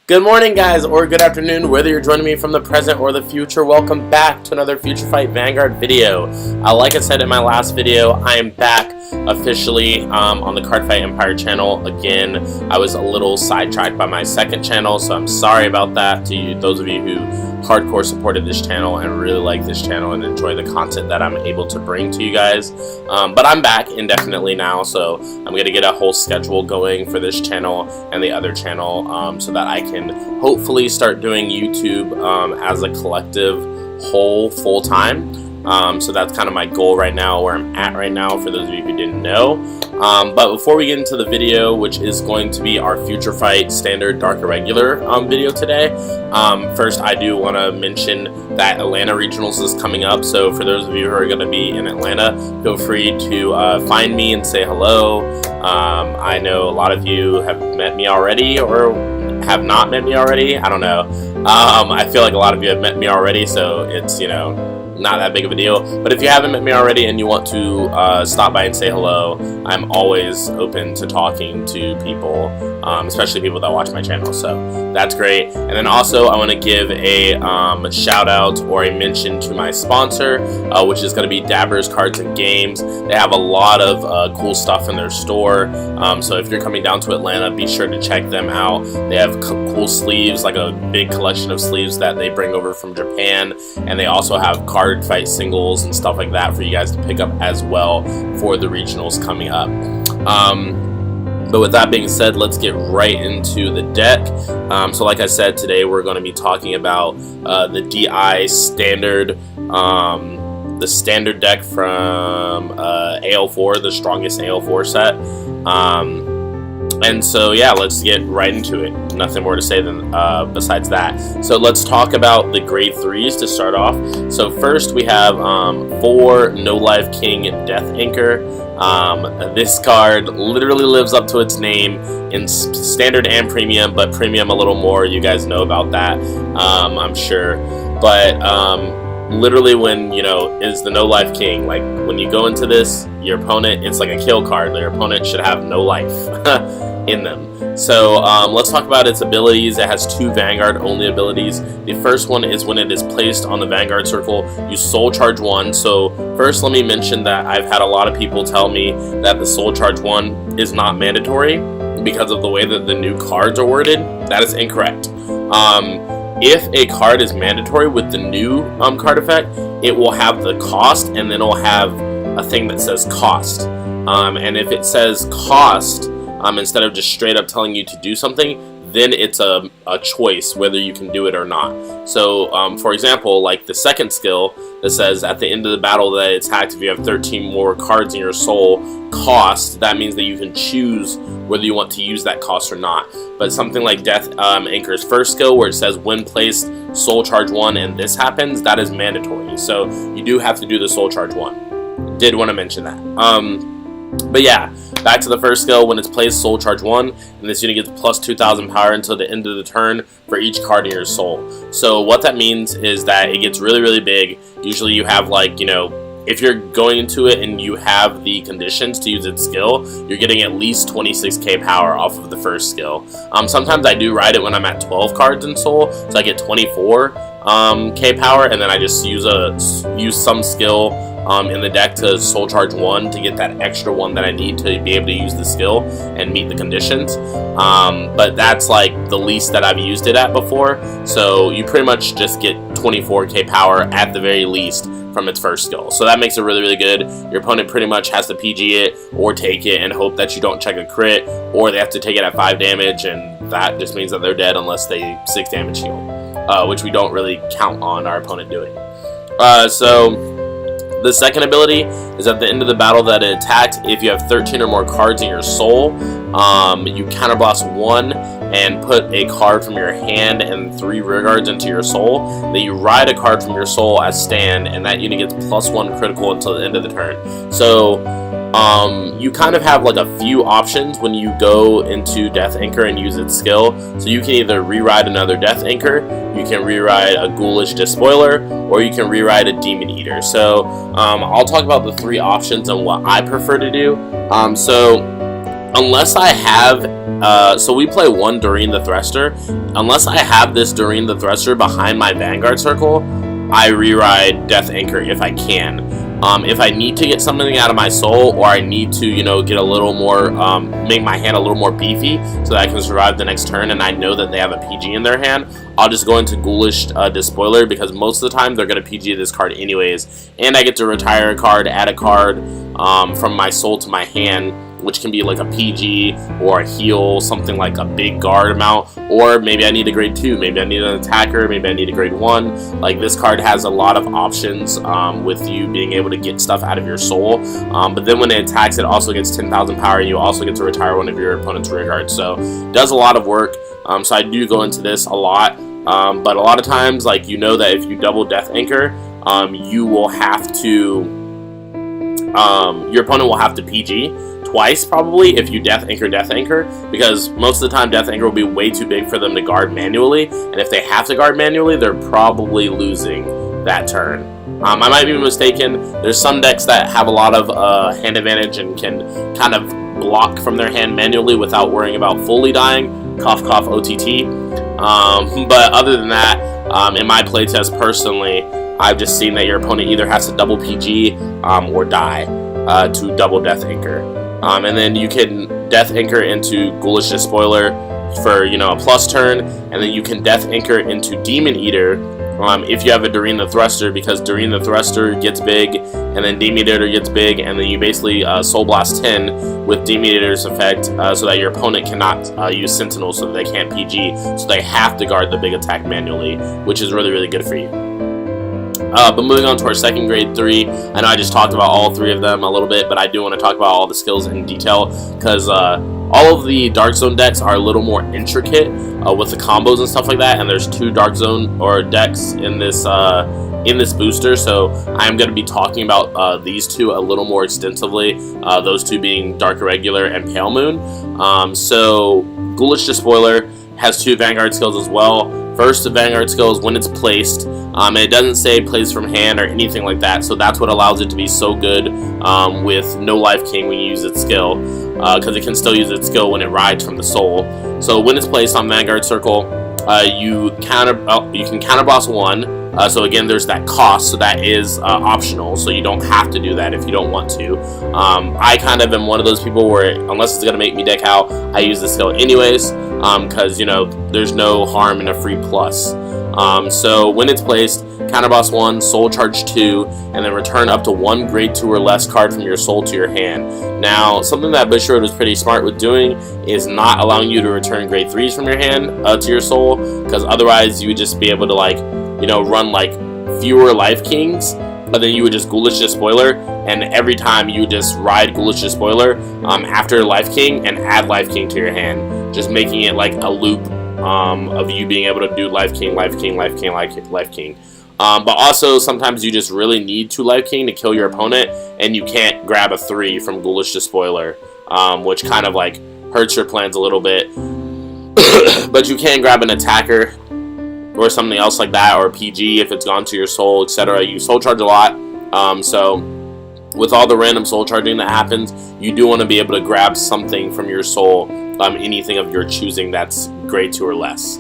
Good morning, guys, or good afternoon, whether you're joining me from the present or the future. Welcome back to another FutureFight Vanguard video. Like I said in my last video, I am back officially on the Cardfight Empire channel again. I was a little sidetracked by my second channel, so I'm sorry about that to you, those of you who hardcore supported this channel and really like this channel and enjoy the content that I'm able to bring to you guys. But I'm back indefinitely now, so I'm going to get a whole schedule going for this channel and the other channel so that I can hopefully start doing YouTube as a collective whole full-time. So that's kind of my goal right now, where I'm at right now, for those of you who didn't know. But before we get into the video, which is going to be our FutureFight Standard Dark Irregular video today, first I do want to mention that Atlanta Regionals is coming up. So for those of you who are going to be in Atlanta, feel free to find me and say hello. I know a lot of you have met me already or have not met me already. I don't know. I feel like a lot of you have met me already, so it's, you know, not that big of a deal. But if you haven't met me already and you want to stop by and say hello, I'm always open to talking to people, especially people that watch my channel, so that's great. And then also I want to give a shout out or a mention to my sponsor, which is going to be Dabbers Cards and Games. They have a lot of cool stuff in their store, so if you're coming down to Atlanta, be sure to check them out. They have cool sleeves, like a big collection of sleeves that they bring over from Japan, and they also have Cardfight singles and stuff like that for you guys to pick up as well for the regionals coming up. But with that being said, let's get right into the deck. So like I said, today we're going to be talking about the DI standard, the standard deck from AL4, the strongest AL4 set. And so yeah, let's get right into it. Nothing more to say than besides that. So let's talk about the grade 3s to start off. So first we have 4 No Life King Death Anchor. This card literally lives up to its name in standard and premium, but premium a little more. You guys know about that, I'm sure. But literally, when, you know, is the No Life King, like when you go into this, your opponent, it's like a kill card. Your opponent should have no life in them. So let's talk about its abilities. It has 2 Vanguard only abilities. The first one is when it is placed on the Vanguard circle, you soul charge 1. So first let me mention that I've had a lot of people tell me that the soul charge 1 is not mandatory because of the way that the new cards are worded. That is incorrect. If a card is mandatory with the new card effect, it will have the cost, and then it'll have a thing that says cost. And if it says cost, instead of just straight up telling you to do something, then it's a choice whether you can do it or not. So, for example, like the second skill that says at the end of the battle that it's hacked, if you have 13 more cards in your soul cost, that means that you can choose whether you want to use that cost or not. But something like Death Anchor's first skill, where it says when placed soul charge 1 and this happens, that is mandatory. So you do have to do the soul charge 1. Did want to mention that. But yeah, back to the first skill. When it's placed, soul charge 1, and this unit gets plus 2,000 power until the end of the turn for each card in your soul. So what that means is that it gets really, really big. Usually you have, like, you know, if you're going into it and you have the conditions to use its skill, you're getting at least 26k power off of the first skill. Sometimes I do ride it when I'm at 12 cards in soul, so I get 24k power, and then I just use some skill in the deck to soul charge 1 to get that extra 1 that I need to be able to use the skill and meet the conditions. But that's like the least that I've used it at before, so you pretty much just get 24k power at the very least from its first skill. So that makes it really, really good. Your opponent pretty much has to PG it or take it and hope that you don't check a crit, or they have to take it at 5 damage, and that just means that they're dead unless they 6 damage heal, which we don't really count on our opponent doing. So the second ability is at the end of the battle that it attacked, if you have 13 or more cards in your soul, you counterblast 1 and put a card from your hand and 3 rear guards into your soul. Then you ride a card from your soul as stand, and that unit gets plus 1 critical until the end of the turn. So you kind of have like a few options when you go into Death Anchor and use its skill. So you can either rewrite another Death Anchor, you can rewrite a Ghoulish Despoiler, or you can rewrite a Demon Eater. So I'll talk about the 3 options and what I prefer to do. So unless I have So we play one Doreen the Thruster. Unless I have this Doreen the Thruster behind my Vanguard circle, I re-ride Death Anchor if I can. If I need to get something out of my soul, or I need to, you know, get a little more, make my hand a little more beefy so that I can survive the next turn, and I know that they have a PG in their hand, I'll just go into Ghoulish Despoiler, because most of the time they're going to PG this card anyways, and I get to retire a card, add a card from my soul to my hand, which can be like a PG or a heal, something like a big guard amount, or maybe I need a grade 2, maybe I need an attacker, maybe I need a grade 1. Like, this card has a lot of options with you being able to get stuff out of your soul, but then when it attacks, it also gets 10,000 power, and you also get to retire one of your opponent's rear guards, so it does a lot of work. So I do go into this a lot, but a lot of times, like, you know that if you double Death Anchor, you will have to, your opponent will have to PG twice probably if you Death Anchor, because most of the time Death Anchor will be way too big for them to guard manually, and if they have to guard manually, they're probably losing that turn. I might be mistaken. There's some decks that have a lot of hand advantage and can kind of block from their hand manually without worrying about fully dying. Cough cough OTT. But other than that, in my playtest personally, I've just seen that your opponent either has to double PG or die to double Death Anchor. And then you can Death Anchor into Ghoulish Despoiler for, you know, a plus turn, and then you can Death Anchor into Demon Eater if you have a Doreen the Thruster, because Doreen the Thruster gets big, and then Demon Eater gets big, and then you basically Soul Blast 10 with Demon Eater's effect, so that your opponent cannot use Sentinel, so that they can't PG, so they have to guard the big attack manually, which is really, really good for you. But moving on to our second grade 3, I know I just talked about all 3 of them a little bit, but I do want to talk about all the skills in detail, because all of the Dark Zone decks are a little more intricate with the combos and stuff like that, and there's 2 Dark Zone or decks in this booster, so I'm going to be talking about these 2 a little more extensively, those 2 being Dark Irregular and Pale Moon. So Ghoulish Despoiler has 2 Vanguard skills as well. First, the Vanguard skill is when it's placed, and it doesn't say plays from hand or anything like that, so that's what allows it to be so good with No Life King when you use its skill, because it can still use its skill when it rides from the soul. So when it's placed on Vanguard Circle, you can counterboss 1, so again there's that cost, so that is optional, so you don't have to do that if you don't want to. I kind of am one of those people where, unless it's going to make me deck out, I use the skill anyways, because, you know, there's no harm in a free plus. So when it's placed, counterboss 1, soul charge 2, and then return up to 1 grade 2 or less card from your soul to your hand. Now, something that Bushrod was pretty smart with doing is not allowing you to return grade 3s from your hand to your soul, because otherwise you would just be able to, like, you know, run like fewer Life Kings, but then you would just Ghoulish Despoiler, and every time you would just ride Ghoulish Despoiler after Life King and add Life King to your hand, just making it like a loop of you being able to do Life King, Life King, Life King, Life King. But also, sometimes you just really need 2 Life King to kill your opponent, and you can't grab a 3 from Ghoulish Despoiler, which kind of like hurts your plans a little bit. But you can grab an attacker or something else like that, or a PG if it's gone to your soul, etc. You soul charge a lot, so with all the random soul charging that happens, you do want to be able to grab something from your soul, anything of your choosing that's grade 2 or less.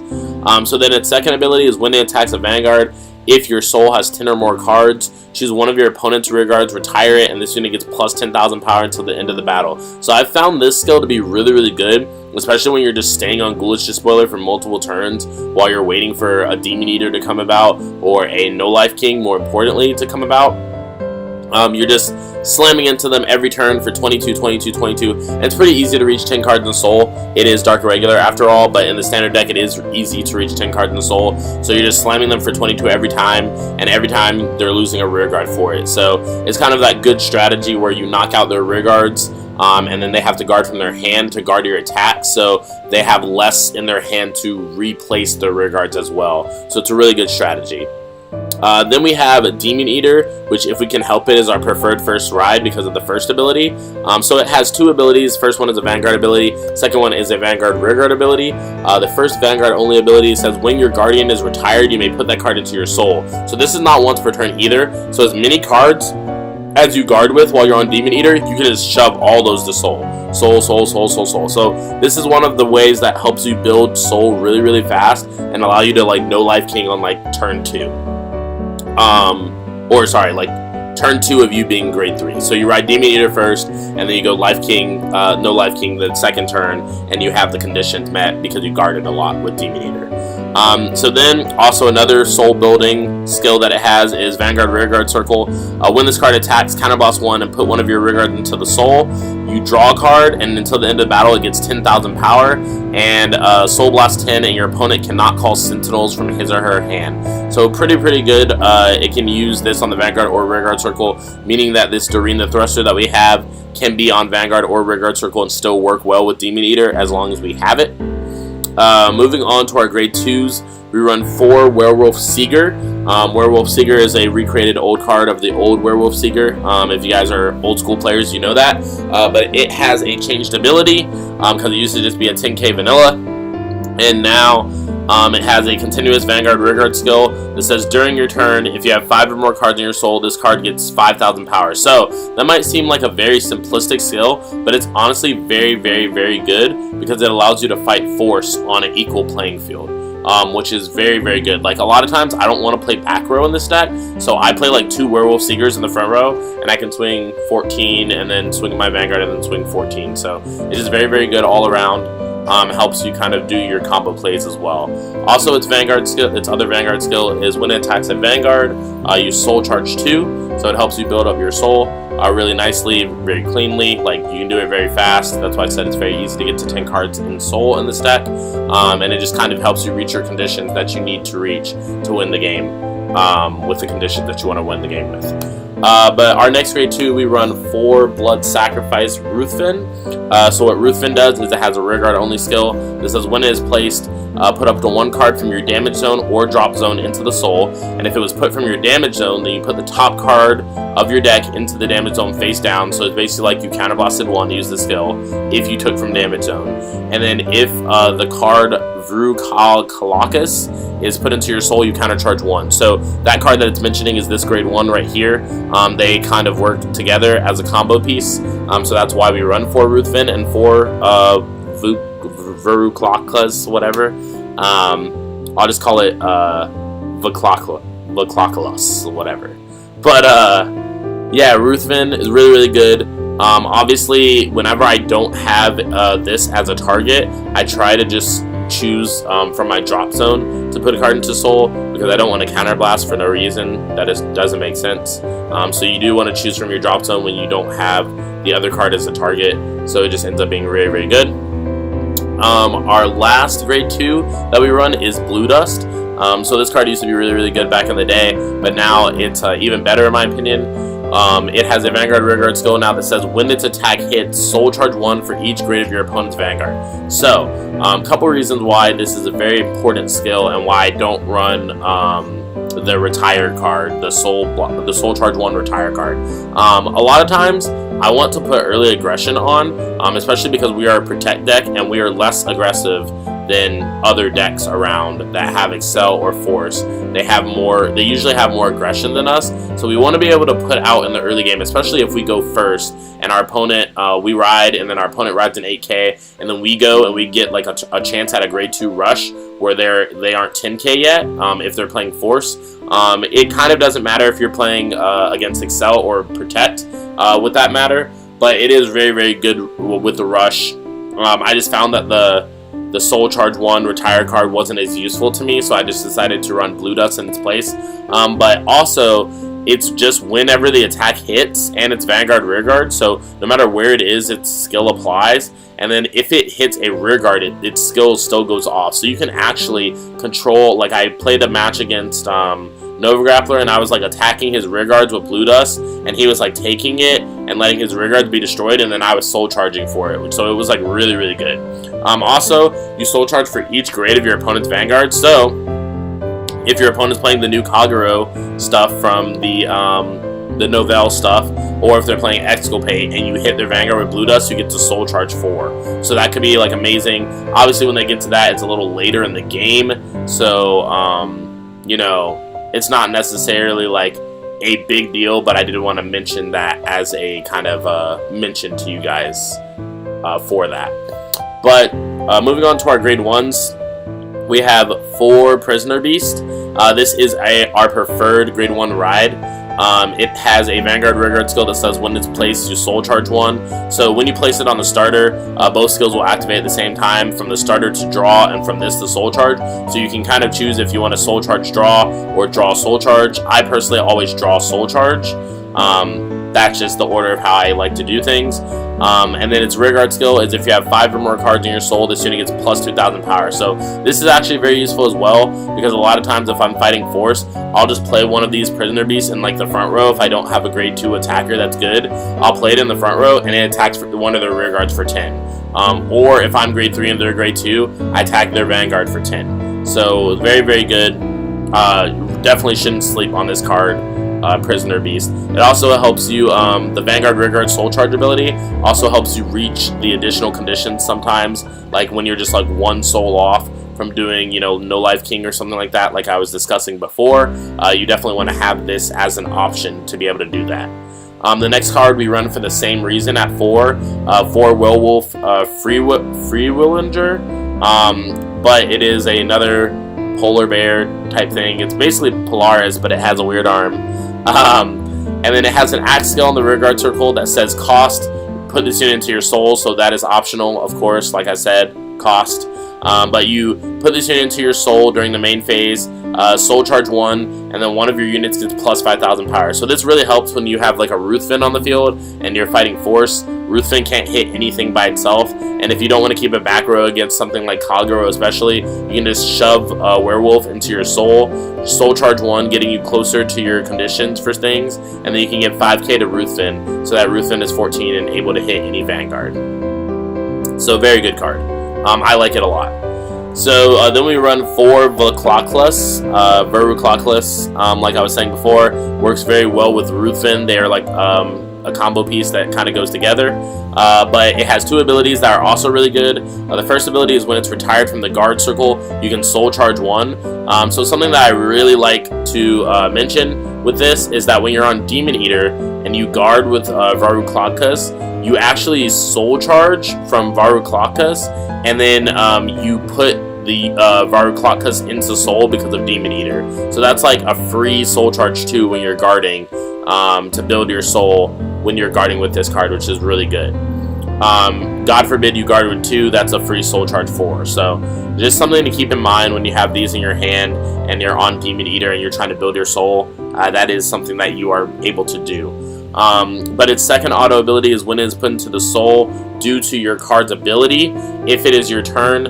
So then its second ability is when it attacks a Vanguard, if your soul has 10 or more cards, choose one of your opponent's rear guards, retire it, and this unit gets plus 10,000 power until the end of the battle. So I've found this skill to be really, really good, especially when you're just staying on Ghoulish Despoiler for multiple turns while you're waiting for a Demon Eater to come about, or a No Life King, more importantly, to come about. You're just slamming into them every turn for 22, 22, 22. And it's pretty easy to reach 10 cards in Soul. It is Dark Irregular after all, but in the standard deck it is easy to reach 10 cards in Soul. So you're just slamming them for 22 every time, and every time they're losing a rear guard for it. So it's kind of that good strategy where you knock out their rear guards, and then they have to guard from their hand to guard your attack, so they have less in their hand to replace their rear guards as well. So it's a really good strategy. Then we have a Demon Eater, which, if we can help it, is our preferred first ride because of the first ability. So it has 2 abilities. First one is a Vanguard ability. Second one is a Vanguard Rearguard ability. The first Vanguard only ability says when your Guardian is retired, you may put that card into your soul. So this is not once per turn either. So as many cards as you guard with while you're on Demon Eater, you can just shove all those to soul. Soul, soul, soul, soul, soul. So this is one of the ways that helps you build soul really, really fast and allow you to like no life king on like turn 2. Or sorry, like turn 2 of you being grade 3. So you ride Demon Eater first, and then you go Life King, no Life King the second turn, and you have the conditions met because you guarded a lot with Demon Eater. So then, also another soul building skill that it has is Vanguard Rearguard Circle. When this card attacks Counterboss 1 and put one of your rearguards into the soul, you draw a card, and until the end of the battle it gets 10,000 power, and Soul Blast 10, and your opponent cannot call Sentinels from his or her hand. So pretty good. It can use this on the Vanguard or Rearguard Circle, meaning that this Doreen the Thruster that we have can be on Vanguard or Rearguard Circle and still work well with Demon Eater as long as we have it. Moving on to our grade 2s, we run 4 Werewolf Seeker. Werewolf Seeker is a recreated old card of the old Werewolf Seeker. If you guys are old school players, you know that. But it has a changed ability because it used to just be a 10k vanilla. And now it has a continuous Vanguard Rearguard skill that says during your turn, if you have 5 or more cards in your soul, this card gets 5,000 power. So that might seem like a very simplistic skill, but it's honestly very good because it allows you to fight force on an equal playing field. Which is very good. Like a lot of times I don't want to play back row in this deck, so I play like 2 Werewolf Seekers in the front row, and I can swing 14 and then swing my Vanguard and then swing 14. So it is very good all around. Helps you kind of do your combo plays as well. Also, its Vanguard skill, its other Vanguard skill is when it attacks a Vanguard, you soul charge 2, so it helps you build up your soul really nicely, very cleanly. Like you can do it very fast. That's why I said it's very easy to get to 10 cards in soul in this deck, and it just kind of helps you reach your conditions that you need to reach to win the game with the conditions that you want to win the game with. But our next grade 2, we run 4 Blood Sacrifice Ruthven. So what Ruthven does is it has a rearguard only skill. This says when it is placed, put up to 1 card from your damage zone or drop zone into the soul, and if it was put from your damage zone, then you put the top card of your deck into the damage zone face down. So it's basically like you counterblasted 1 to use the skill if you took from damage zone. And then if the card Kalakas is put into your soul, you countercharge 1. So that card that it's mentioning is this grade 1 right here. They kind of work together as a combo piece. So that's why we run 4 Ruthven and 4 Veruklakas, whatever. I'll just call it Vaklakalos, whatever. But yeah, Ruthven is really good. Obviously, whenever I don't have this as a target, I try to just choose from my drop zone to put a card into soul because I don't want to counterblast for no reason. That just doesn't make sense. So you do want to choose from your drop zone when you don't have the other card as a target. So it just ends up being very good. Our last grade 2 that we run is Blue Dust. So this card used to be really good back in the day, but now it's even better in my opinion. It has a Vanguard Rearguard skill now that says when its attack hits, soul charge 1 for each grade of your opponent's Vanguard. So, a couple reasons why this is a very important skill and why I don't run the retire card, the soul charge 1 retire card. A lot of times I want to put early aggression on, especially because we are a protect deck and we are less aggressive than other decks around that have Excel or Force. They usually have more aggression than us, so we want to be able to put out in the early game, especially if we go first and our opponent, we ride and then our opponent rides an 8k and then we go and we get like a chance at a grade 2 rush where they aren't 10k yet, if they're playing Force. It kind of doesn't matter if you're playing against Excel or Protect with that matter, but it is very good with the rush. I just found that the Soul Charge 1 retire card wasn't as useful to me, so I just decided to run Blue Dust in its place. But also, it's just whenever the attack hits, and it's Vanguard Rearguard, so no matter where it is, its skill applies. And then if it hits a rearguard, its skill still goes off. So you can actually control, like I played a match against Nova Grappler, and I was like attacking his rearguards with Blue Dust, and he was like taking it and letting his rearguards be destroyed, and then I was soul charging for it. So it was like really good. Also, you soul charge for each grade of your opponent's Vanguard. So if your opponent's playing the new Kagero stuff from the Novell stuff, or if they're playing Exculpate and you hit their Vanguard with Blue Dust, you get to soul charge 4. So that could be like amazing. Obviously, when they get to that, it's a little later in the game, so you know, it's not necessarily like a big deal, but I did want to mention that as a kind of mention to you guys for that. But moving on to our grade 1s, we have 4 Prisoner Beast. This is our preferred grade 1 ride. It has a Vanguard Rearguard skill that says when it's placed, you soul charge 1. So when you place it on the starter, both skills will activate at the same time, from the starter to draw and from this to soul charge. So you can kind of choose if you want to soul charge draw or draw soul charge. I personally always draw soul charge. That's just the order of how I like to do things. And then its rearguard skill is if you have 5 or more cards in your soul, this unit gets plus 2,000 power. So this is actually very useful as well, because a lot of times if I'm fighting force, I'll just play one of these Prisoner Beasts in like the front row. If I don't have a grade 2 attacker that's good, I'll play it in the front row and it attacks for one of their rearguards for 10. Or if I'm grade 3 and they're grade 2, I attack their Vanguard for 10. So very, very good. Definitely shouldn't sleep on this card. Prisoner Beast. It also helps you, the Vanguard Rearguard Soul Charge ability also helps you reach the additional conditions sometimes, like when you're just like 1 soul off from doing, you know, No Life King or something like that, like I was discussing before. You definitely want to have this as an option to be able to do that. The next card we run for the same reason at 4 Werewolf Freewillinger, but it is another polar bear type thing. It's basically Polaris, but it has a weird arm. And then it has an axe skill in the rearguard circle that says cost. Put this unit into your soul, so that is optional, of course, like I said, cost. But you put this unit into your soul during the main phase, soul charge 1, and then one of your units gets plus 5,000 power. So this really helps when you have like a Ruthven on the field and you're fighting force. Ruthven can't hit anything by itself, and if you don't want to keep it back row against something like Kagero especially, you can just shove Werewolf into your soul charge 1, getting you closer to your conditions for things, and then you can get 5k to Ruthven, so that Ruthven is 14 and able to hit any Vanguard. So very good card. I like it a lot. So then we run 4 Verruclockless. Like I was saying before, works very well with Ruthven. They are like a combo piece that kind of goes together. But it has 2 abilities that are also really good. The first ability is when it's retired from the guard circle, you can soul charge 1. So something that I really like to mention with this is that when you're on Demon Eater and you guard with Verruclockless, you actually soul charge from Verruclockless, and then you put the Verruclockless into soul because of Demon Eater. So that's like a free soul charge 2 when you're guarding, to build your soul when you're guarding with this card, which is really good. God forbid you guard with 2, that's a free soul charge 4. So just something to keep in mind when you have these in your hand and you're on Demon Eater and you're trying to build your soul. That is something that you are able to do. But its second auto ability is when it is put into the soul due to your card's ability. If it is your turn,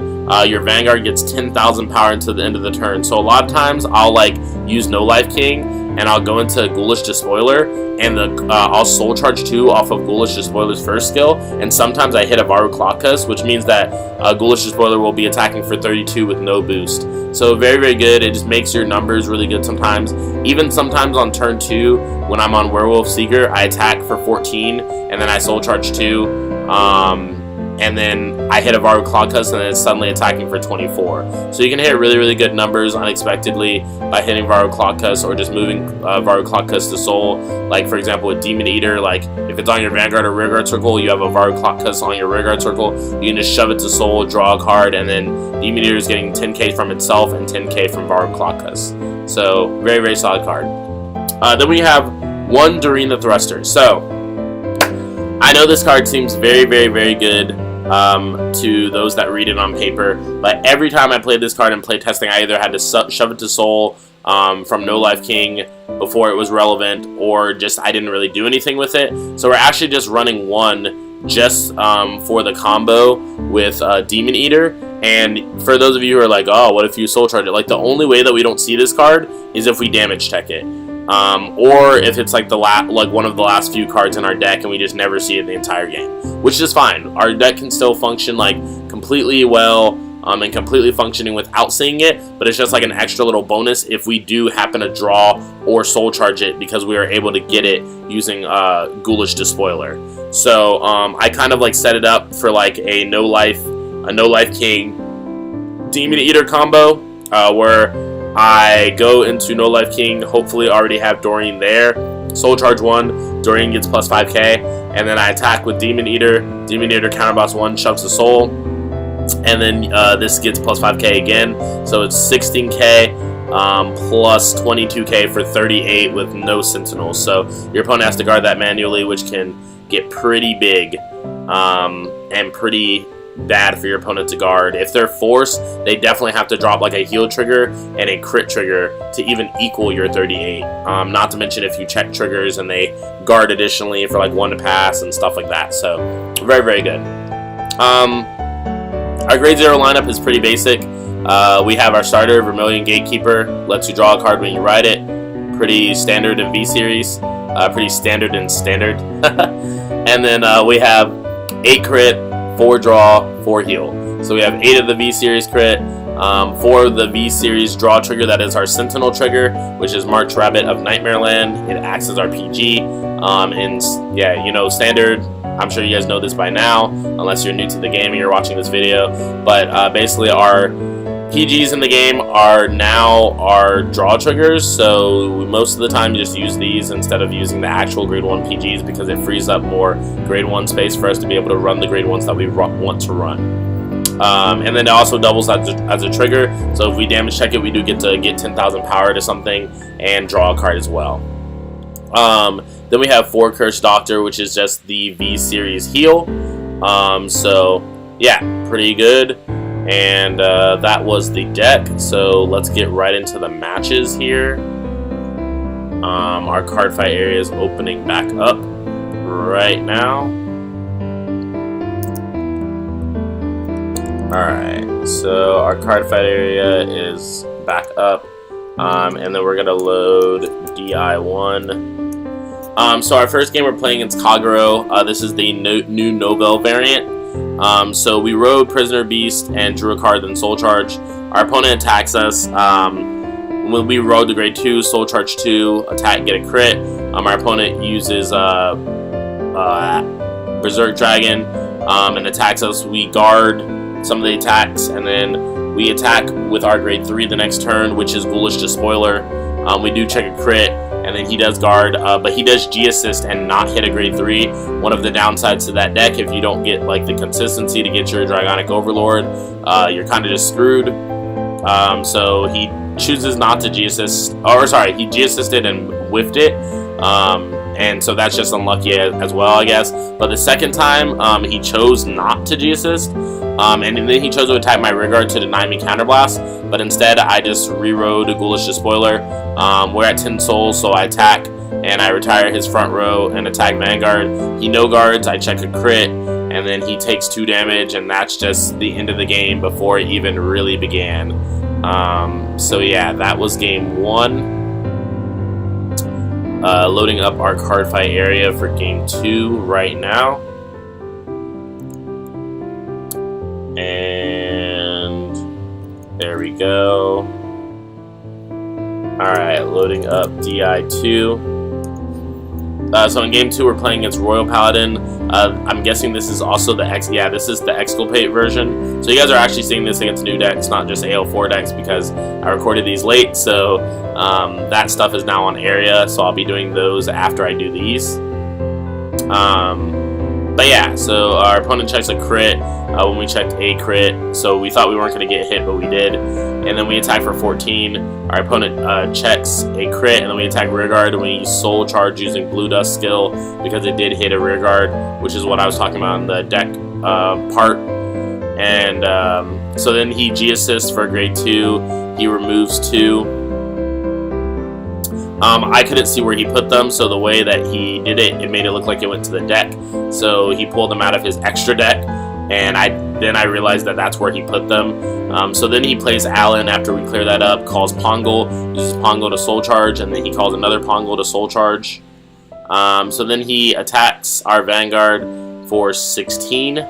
your Vanguard gets 10,000 power until the end of the turn. So a lot of times I'll like use No Life King and I'll go into Ghoulish Despoiler and I'll soul charge 2 off of Ghoulish Despoiler's first skill, and sometimes I hit a Verruclockless, which means that Ghoulish Despoiler will be attacking for 32 with no boost. So very, very good. It just makes your numbers really good sometimes. Even sometimes on turn 2, when I'm on Werewolf Seeker, I attack for 14, and then I soul charge 2, and then I hit a Verruclockless, and then it's suddenly attacking for 24. So you can hit really, really good numbers unexpectedly by hitting Verruclockless or just moving Verruclockless to soul. Like for example with Demon Eater, like if it's on your Vanguard or rearguard circle, you have a Verruclockless on your rearguard circle, you can just shove it to soul, draw a card, and then Demon Eater is getting 10k from itself and 10k from Verruclockless. So very, very solid card. Then we have 1 Doreen the Thruster. So I know this card seems very, very, very good to those that read it on paper, but every time I played this card in playtesting, I either had to shove it to soul from No Life King before it was relevant, or just I didn't really do anything with it. So we're actually just running 1 just for the combo with Demon Eater. And for those of you who are like, oh, what if you soul charge it? Like the only way that we don't see this card is if we damage tech it. Or if it's like one of the last few cards in our deck and we just never see it the entire game, which is fine. Our deck can still function like completely well and completely functioning without seeing it, but it's just like an extra little bonus if we do happen to draw or soul charge it because we are able to get it using Ghoulish Despoiler. So I kind of like set it up for like a No Life King Demon Eater combo where I go into No Life King, hopefully already have Doreen there. Soul Charge 1, Doreen gets plus 5k, and then I attack with Demon Eater. Demon Eater counterboss 1, shoves the soul, and then this gets plus 5k again, so it's 16k plus 22k for 38 with no sentinels. So your opponent has to guard that manually, which can get pretty big and pretty bad for your opponent to guard. If they're forced, they definitely have to drop like a heal trigger and a crit trigger to even equal your 38. Not to mention if you check triggers and they guard additionally for like 1 to pass and stuff like that. So very, very good. Our grade 0 lineup is pretty basic. We have our starter, Vermilion Gatekeeper, lets you draw a card when you ride it. Pretty standard in V-Series. Pretty standard in standard. And then we have 8 crit, 4 draw, 4 heal. So we have 8 of the V-Series crit, 4 of the V-Series draw trigger, that is our Sentinel trigger, which is March Rabbit of Nightmareland. It acts as our PG. And yeah, you know, standard, I'm sure you guys know this by now, unless you're new to the game and you're watching this video. But basically our PGs in the game are now our draw triggers, so most of the time you just use these instead of using the actual grade 1 PGs because it frees up more grade 1 space for us to be able to run the grade 1s that we want to run. And then it also doubles as a trigger, so if we damage check it, we do get to get 10,000 power to something and draw a card as well. Then we have 4 Cursed Doctor, which is just the V-Series heal. So yeah, pretty good. And that was the deck, so let's get right into the matches here. Our Cardfight area is opening back up right now. Alright, so our Cardfight area is back up, and then we're going to load DI1. So our first game we're playing against Kagero. This is the new Nobel variant. So we rode Prisoner Beast and drew a card, then Soul Charge. Our opponent attacks us. When we rode the grade 2, Soul Charge 2, attack, get a crit. Our opponent uses Berserk Dragon and attacks us. We guard some of the attacks, and then we attack with our grade 3 the next turn, which is Ghoulish Despoiler. We do check a crit, and then he does guard, but he does G-Assist and not hit a grade 3. One of the downsides to that deck, if you don't get like the consistency to get your Dragonic Overlord, you're kind of just screwed. So he chooses not to G-Assist, or sorry, he G-Assisted and whiffed it, and so that's just unlucky as well, I guess. But the second time, he chose not to G-Assist, and then he chose to attack my Rearguard to deny me Counterblast, but instead I just rerode a Ghoulish Despoiler. We're at 10 souls, so I attack, and I retire his front row and attack Vanguard. He no guards, I check a crit, and then he takes 2 damage, and that's just the end of the game before it even really began. So yeah, that was game 1. Loading up our Cardfight area for game 2 right now. And there we go. Alright, loading up DI2. So in game 2 we're playing against Royal Paladin. I'm guessing this is also the this is the Exculpate version. So you guys are actually seeing this against new decks, not just AL4 decks, because I recorded these late, so that stuff is now on area, so I'll be doing those after I do these. But yeah, so our opponent checks a crit when we checked a crit, so we thought we weren't going to get hit, but we did. And then we attack for 14. Our opponent checks a crit, and then we attack Rearguard, and we use Soul Charge using Blue Dust skill because it did hit a Rearguard, which is what I was talking about in the deck part. And so then he G-assists for grade 2. He removes 2. I couldn't see where he put them, so the way that he did it, it made it look like it went to the deck. So he pulled them out of his extra deck, and then I realized that that's where he put them. So then he plays Alan after we clear that up, calls Pongal, uses Pongal to Soul Charge, and then he calls another Pongal to Soul Charge. So then he attacks our Vanguard for 16.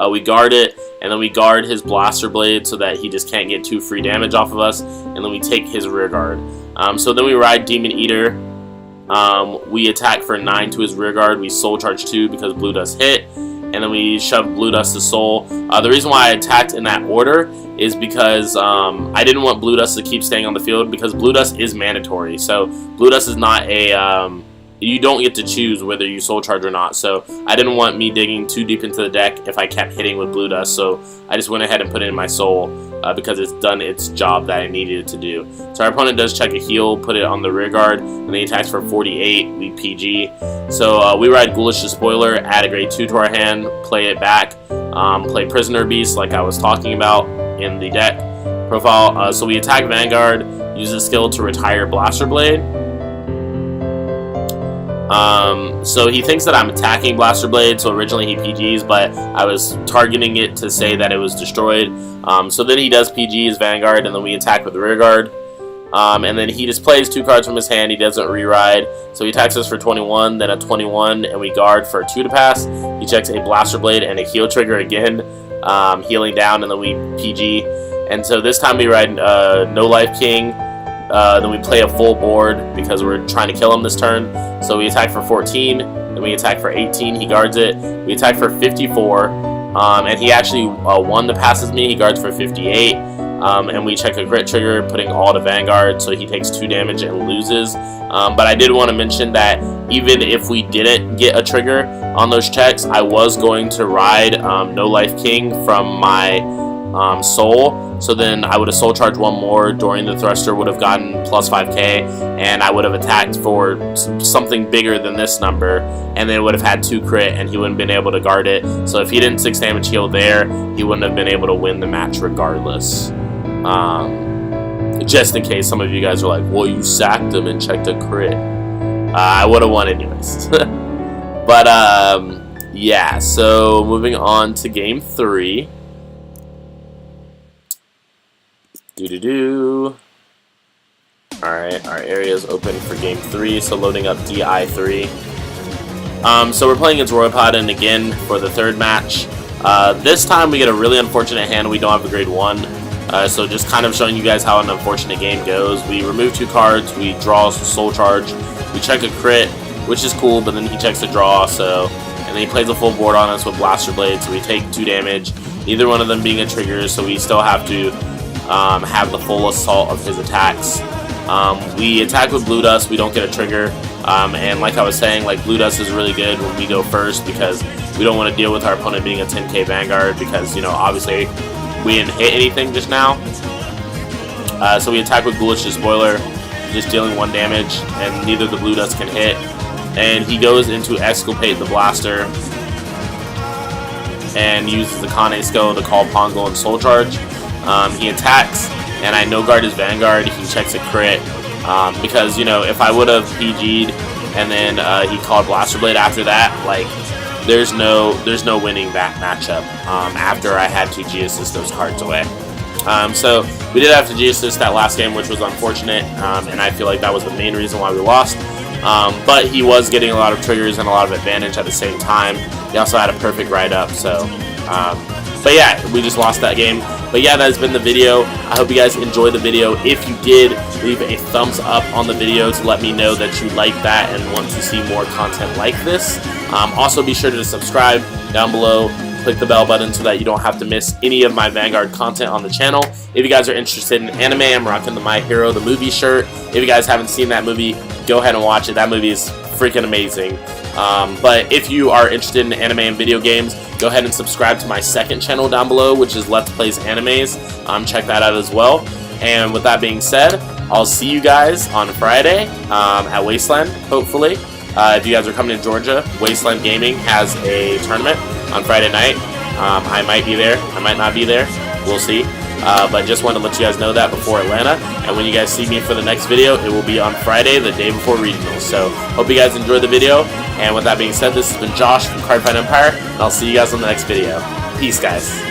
We guard it, and then we guard his Blaster Blade so that he just can't get 2 free damage off of us, and then we take his Rearguard. So then we ride Demon Eater. We attack for 9 to his Rearguard. We Soul Charge 2 because Blue does hit, and then we shoved Blue Dust's soul. The reason why I attacked in that order is because I didn't want Blue Dust to keep staying on the field, because Blue Dust is mandatory. So Blue Dust is not a you don't get to choose whether you soul charge or not. So I didn't want me digging too deep into the deck if I kept hitting with Blue Dust. So I just went ahead and put it in my soul because it's done its job that I needed it to do. So our opponent does check a heal, put it on the rear guard, and he attacks for 48. We PG. So we ride Ghoulish Despoiler, add a grade 2 to our hand, play it back, play Prisoner Beast like I was talking about in the deck profile. So we attack Vanguard, use the skill to retire Blaster Blade. So he thinks that I'm attacking Blaster Blade, so originally he PGs, but I was targeting it to say that it was destroyed. So then he does PG his Vanguard, and then we attack with the rear guard. And then he displays 2 cards from his hand. He doesn't re-ride, so he attacks us for 21, then a 21, and we guard for a 2 to pass. He checks a Blaster Blade and a heal trigger again, healing down, and then we PG. And so this time we ride No Life King. Then we play a full board because we're trying to kill him this turn. So we attack for 14, then we attack for 18, he guards it. We attack for 54, and he actually won the passes me, he guards for 58. And we check a crit trigger, putting all to Vanguard, so he takes 2 damage and loses. But I did want to mention that even if we didn't get a trigger on those checks, I was going to ride No Life King from my soul, so then I would have soul charged 1 more during the thruster, would have gotten plus 5k, and I would have attacked for something bigger than this number, and then would have had 2 crit, and he wouldn't have been able to guard it. So if he didn't 6 damage heal there, he wouldn't have been able to win the match regardless. Just in case some of you guys are like, well, you sacked him and checked a crit. I would have won anyways. But yeah, so moving on to game 3. Alright, our area is open for game 3, so loading up DI3. So we're playing against Roypod again for the 3rd match. This time we get a really unfortunate hand. We don't have a grade 1. So just kind of showing you guys how an unfortunate game goes. We remove 2 cards, we draw soul charge, we check a crit, which is cool, but then he checks a draw, so, and then he plays a full board on us with Blaster Blade, so we take 2 damage, neither one of them being a trigger, so we still have to have the full assault of his attacks. We attack with Blue Dust, we don't get a trigger, and like I was saying, like Blue Dust is really good when we go first because we don't want to deal with our opponent being a 10k Vanguard because, you know, obviously we didn't hit anything just now. So we attack with Ghoulish Despoiler, just dealing 1 damage, and neither the Blue Dust can hit. And he goes into Exculpate the Blaster and uses the Kane skill to call Pongo and Soul Charge. He attacks, and I no-guard his Vanguard. He checks a crit, because, you know, if I would have PG'd and then he called Blaster Blade after that, like, there's no winning that matchup after I had to G-assist those cards away. So we did have to G-assist that last game, which was unfortunate, and I feel like that was the main reason why we lost. But he was getting a lot of triggers and a lot of advantage at the same time. He also had a perfect ride-up, so... but yeah, we just lost that game. But yeah, that has been the video. I hope you guys enjoyed the video. If you did, leave a thumbs up on the video to let me know that you like that and want to see more content like this. Also, be sure to subscribe down below. Click the bell button so that you don't have to miss any of my Vanguard content on the channel. If you guys are interested in anime, I'm rocking the My Hero, the movie shirt. If you guys haven't seen that movie, go ahead and watch it. That movie is freaking amazing. But if you are interested in anime and video games, go ahead and subscribe to my 2nd channel down below, which is Let's Plays Animes. Check that out as well. And with that being said, I'll see you guys on Friday at Wasteland, hopefully. If you guys are coming to Georgia, Wasteland Gaming has a tournament on Friday night. I might be there, I might not be there, we'll see. But just wanted to let you guys know that before Atlanta. And when you guys see me for the next video, it will be on Friday, the day before regionals. So hope you guys enjoyed the video. And with that being said, this has been Josh from Cardfight Empire, and I'll see you guys on the next video. Peace, guys.